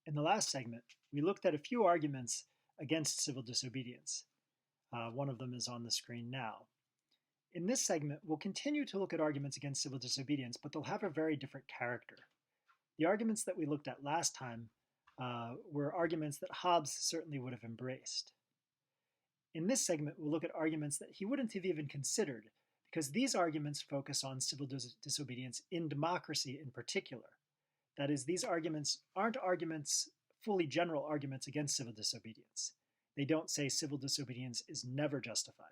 In the last segment, we looked at a few arguments against civil disobedience. One of them is on the screen now. In this segment, we'll continue to look at arguments against civil disobedience, but they'll have a very different character. The arguments that we looked at last time were arguments that Hobbes certainly would have embraced. In this segment, we'll look at arguments that he wouldn't have even considered, because these arguments focus on civil disobedience in democracy in particular. That is, these arguments aren't arguments, fully general arguments against civil disobedience. They don't say civil disobedience is never justified.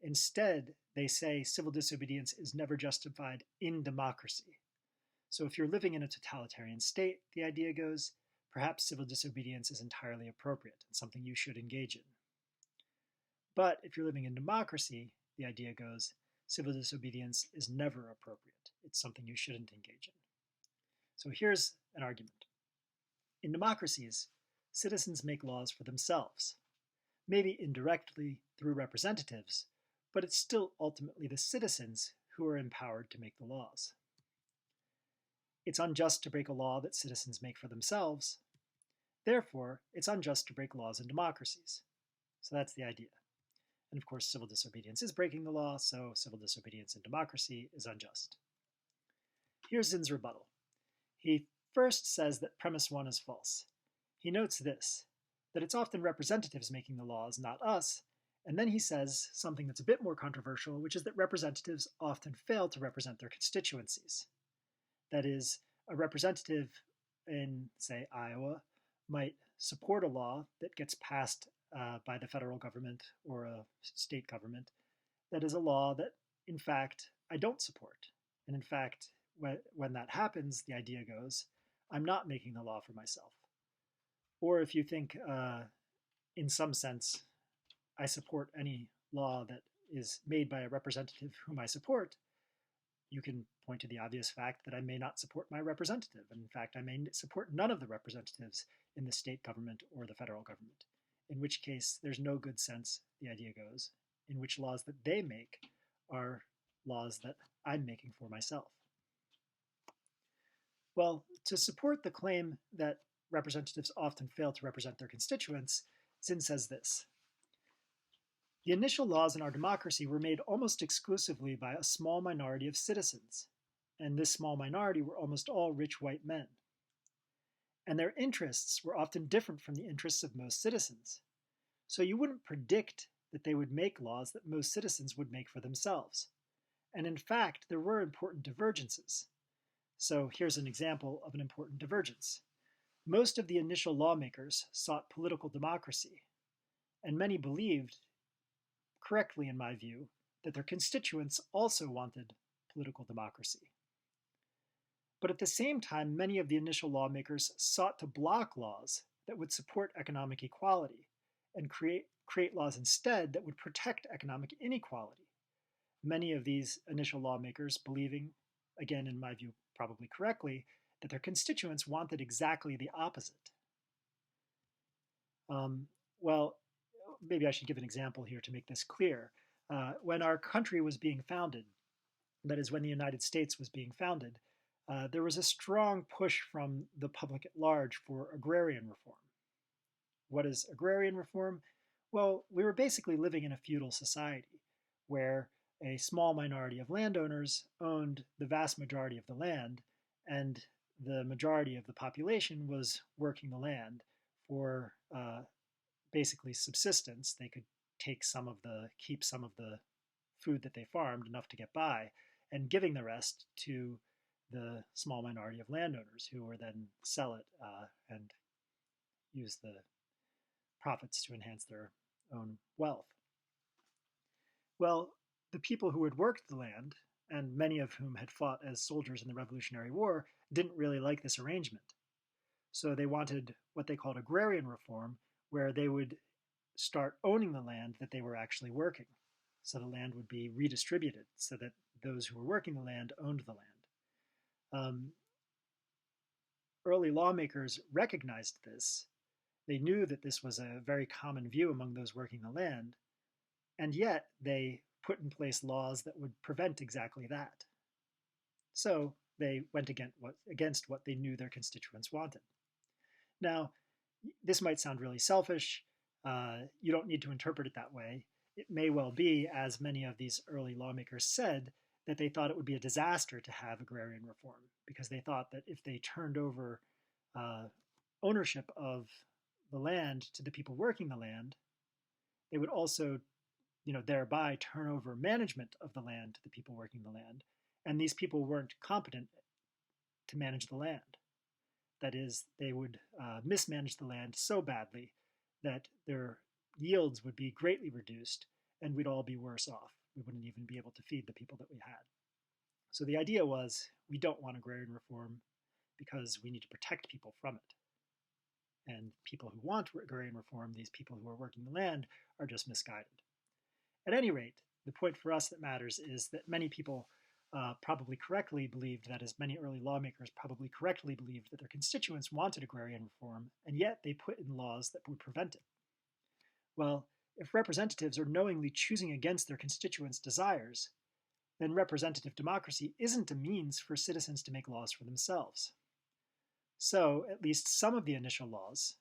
Instead, they say civil disobedience is never justified in democracy. So if you're living in a totalitarian state, the idea goes, perhaps civil disobedience is entirely appropriate and something you should engage in. But if you're living in democracy, the idea goes, civil disobedience is never appropriate. It's something you shouldn't engage in. So here's an argument. In democracies, citizens make laws for themselves, maybe indirectly through representatives, but it's still ultimately the citizens who are empowered to make the laws. It's unjust to break a law that citizens make for themselves. Therefore, it's unjust to break laws in democracies. So that's the idea. And of course, civil disobedience is breaking the law, so civil disobedience in democracy is unjust. Here's Zinn's rebuttal. He first says that premise one is false. He notes this, that it's often representatives making the laws, not us, and then he says something that's a bit more controversial, which is that representatives often fail to represent their constituencies. That is, a representative in, say, Iowa might support a law that gets passed by the federal government or a state government that is a law that, in fact, I don't support. And in fact, when that happens, the idea goes, I'm not making the law for myself. Or if you think, in some sense, I support any law that is made by a representative whom I support, you can point to the obvious fact that I may not support my representative. And in fact, I may support none of the representatives in the state government or the federal government, in which case there's no good sense, the idea goes, in which laws that they make are laws that I'm making for myself. Well, to support the claim that representatives often fail to represent their constituents, Zinn says this. The initial laws in our democracy were made almost exclusively by a small minority of citizens, and this small minority were almost all rich white men. And their interests were often different from the interests of most citizens. So you wouldn't predict that they would make laws that most citizens would make for themselves. And in fact, there were important divergences. So here's an example of an important divergence. Most of the initial lawmakers sought political democracy, and many believed, correctly in my view, that their constituents also wanted political democracy. But at the same time, many of the initial lawmakers sought to block laws that would support economic equality and create laws instead that would protect economic inequality. Many of these initial lawmakers believing, again in my view probably correctly, that their constituents wanted exactly the opposite. Well, maybe I should give an example here to make this clear. When our country was being founded, that is when the United States was being founded, there was a strong push from the public at large for agrarian reform. What is agrarian reform? Well, we were basically living in a feudal society where a small minority of landowners owned the vast majority of the land, and the majority of the population was working the land for basically subsistence. They could keep some of the food that they farmed, enough to get by, and giving the rest to the small minority of landowners who would then sell it and use the profits to enhance their own wealth. Well, the people who had worked the land, and many of whom had fought as soldiers in the Revolutionary War, didn't really like this arrangement. So they wanted what they called agrarian reform, where they would start owning the land that they were actually working. So the land would be redistributed so that those who were working the land owned the land. Early lawmakers recognized this. They knew that this was a very common view among those working the land, and yet they put in place laws that would prevent exactly that. So they went against what they knew their constituents wanted. Now, this might sound really selfish. You don't need to interpret it that way. It may well be, as many of these early lawmakers said, that they thought it would be a disaster to have agrarian reform because they thought that if they turned over ownership of the land to the people working the land, they would also, thereby turn over management of the land to the people working the land. And these people weren't competent to manage the land. That is, they would mismanage the land so badly that their yields would be greatly reduced and we'd all be worse off. We wouldn't even be able to feed the people that we had. So the idea was, we don't want agrarian reform because we need to protect people from it. And people who want agrarian reform, these people who are working the land, are just misguided. At any rate, the point for us that matters is that many people probably correctly believed, that is, many early lawmakers probably correctly believed that their constituents wanted agrarian reform, and yet they put in laws that would prevent it. Well, if representatives are knowingly choosing against their constituents' desires, then representative democracy isn't a means for citizens to make laws for themselves. So, at least some of the initial laws,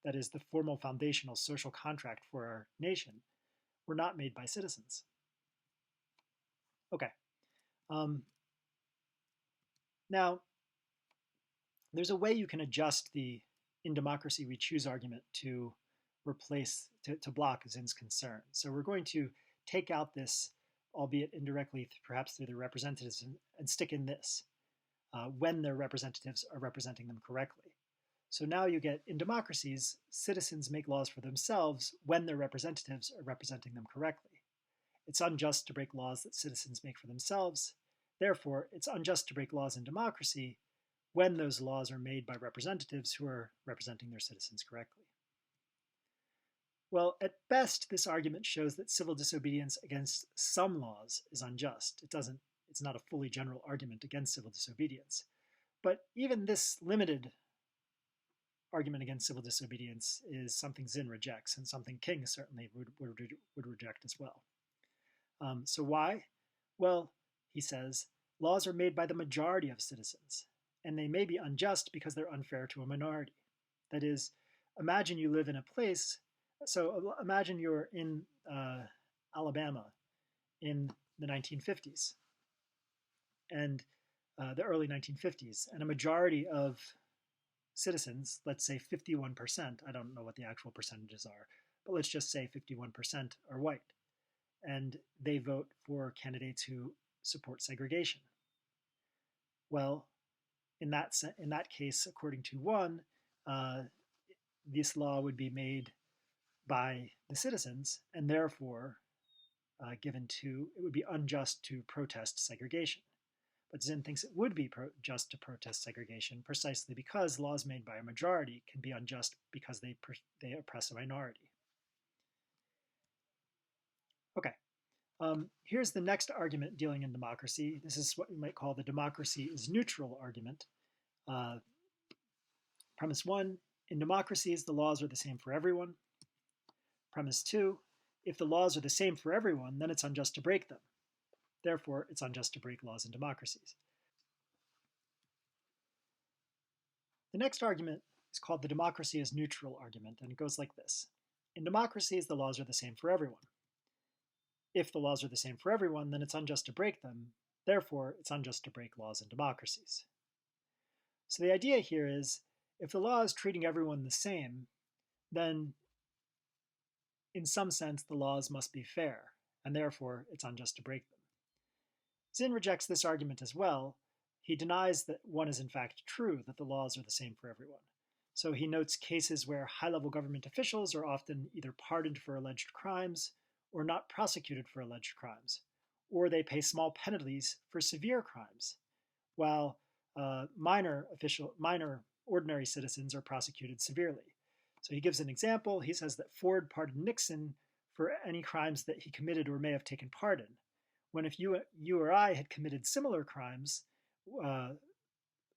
that is, the formal foundational social contract for our nation, were not made by citizens. Okay. Now, there's a way you can adjust the "in democracy we choose" argument to block Zinn's concern. So we're going to take out this, albeit indirectly, perhaps through the representatives, and stick in this, when their representatives are representing them correctly. So now you get, in democracies, citizens make laws for themselves when their representatives are representing them correctly. It's unjust to break laws that citizens make for themselves. Therefore, it's unjust to break laws in democracy when those laws are made by representatives who are representing their citizens correctly. Well, at best, this argument shows that civil disobedience against some laws is unjust. It's not a fully general argument against civil disobedience. But even this limited argument against civil disobedience is something Zinn rejects, and something King certainly would reject as well. So why? Well, he says, laws are made by the majority of citizens, and they may be unjust because they're unfair to a minority. That is, imagine you live in a place, so imagine you're in Alabama in the 1950s, and the early 1950s, and a majority of citizens, let's say 51%, I don't know what the actual percentages are, but let's just say 51% are white, and they vote for candidates who support segregation. Well, in that case, according to one, this law would be made by the citizens, and therefore it would be unjust to protest segregation. But Zinn thinks it would be just to protest segregation precisely because laws made by a majority can be unjust because they oppress a minority. Okay, here's the next argument dealing in democracy. This is what we might call the democracy is neutral argument. Premise 1, in democracies, the laws are the same for everyone. Premise 2, if the laws are the same for everyone, then it's unjust to break them. Therefore, it's unjust to break laws in democracies. The next argument is called the democracy is neutral argument, and it goes like this. In democracies, the laws are the same for everyone. If the laws are the same for everyone, then it's unjust to break them. Therefore, it's unjust to break laws in democracies. So the idea here is, if the law is treating everyone the same, then in some sense the laws must be fair, and therefore it's unjust to break them. Zinn rejects this argument as well. He denies that one is in fact true, that the laws are the same for everyone. So he notes cases where high-level government officials are often either pardoned for alleged crimes or not prosecuted for alleged crimes, or they pay small penalties for severe crimes, while minor ordinary citizens are prosecuted severely. So he gives an example. He says that Ford pardoned Nixon for any crimes that he committed or may have taken part in, when if you or I had committed similar crimes,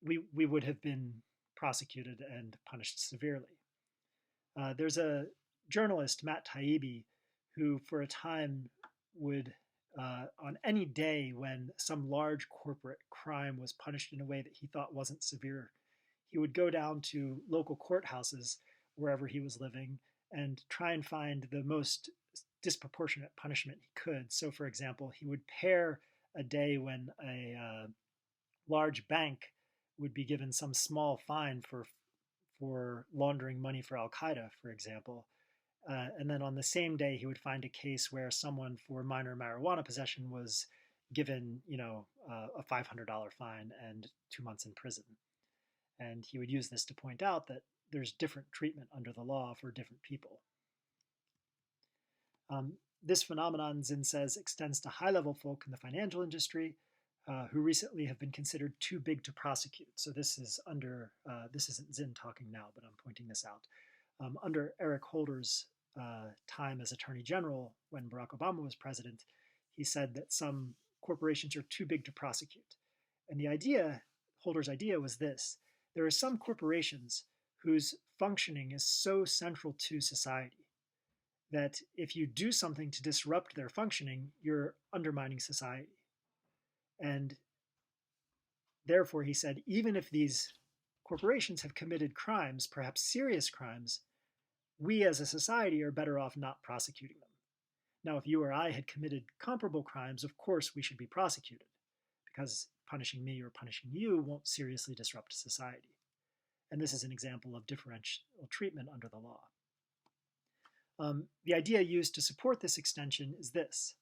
we would have been prosecuted and punished severely. There's a journalist, Matt Taibbi, who for a time would, on any day when some large corporate crime was punished in a way that he thought wasn't severe, he would go down to local courthouses wherever he was living and try and find the most disproportionate punishment he could. So, for example, he would pair a day when a large bank would be given some small fine for laundering money for Al Qaeda, for example. And then on the same day, he would find a case where someone for minor marijuana possession was given, a $500 fine and 2 months in prison. And he would use this to point out that there's different treatment under the law for different people. This phenomenon, Zinn says, extends to high-level folk in the financial industry who recently have been considered too big to prosecute. So this is this isn't Zinn talking now, but I'm pointing this out. Under Eric Holder's time as Attorney General, when Barack Obama was president, he said that some corporations are too big to prosecute. And Holder's idea was this: there are some corporations whose functioning is so central to society that if you do something to disrupt their functioning, you're undermining society. And therefore, he said, even if these corporations have committed crimes, perhaps serious crimes, we as a society are better off not prosecuting them. Now, if you or I had committed comparable crimes, of course we should be prosecuted, because punishing me or punishing you won't seriously disrupt society. And this is an example of differential treatment under the law. The idea used to support this extension is this: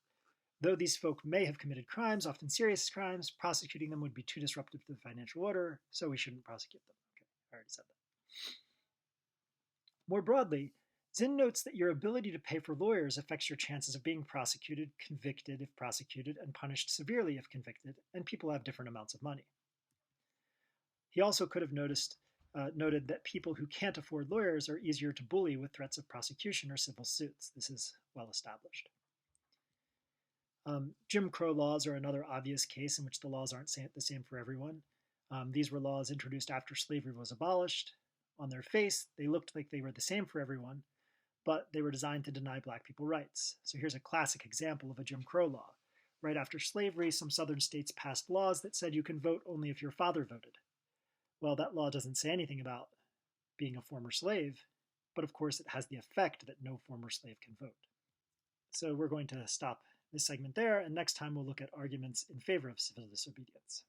though these folk may have committed crimes, often serious crimes, prosecuting them would be too disruptive to the financial order, so we shouldn't prosecute them. Okay, I already said that. More broadly, Zinn notes that your ability to pay for lawyers affects your chances of being prosecuted, convicted if prosecuted, and punished severely if convicted, and people have different amounts of money. He also could have noted that people who can't afford lawyers are easier to bully with threats of prosecution or civil suits. This is well established. Jim Crow laws are another obvious case in which the laws aren't the same for everyone. These were laws introduced after slavery was abolished. On their face, they looked like they were the same for everyone, but they were designed to deny black people rights. So here's a classic example of a Jim Crow law. Right after slavery, some southern states passed laws that said you can vote only if your father voted. Well, that law doesn't say anything about being a former slave, but of course it has the effect that no former slave can vote. So we're going to stop this segment there, and next time we'll look at arguments in favor of civil disobedience.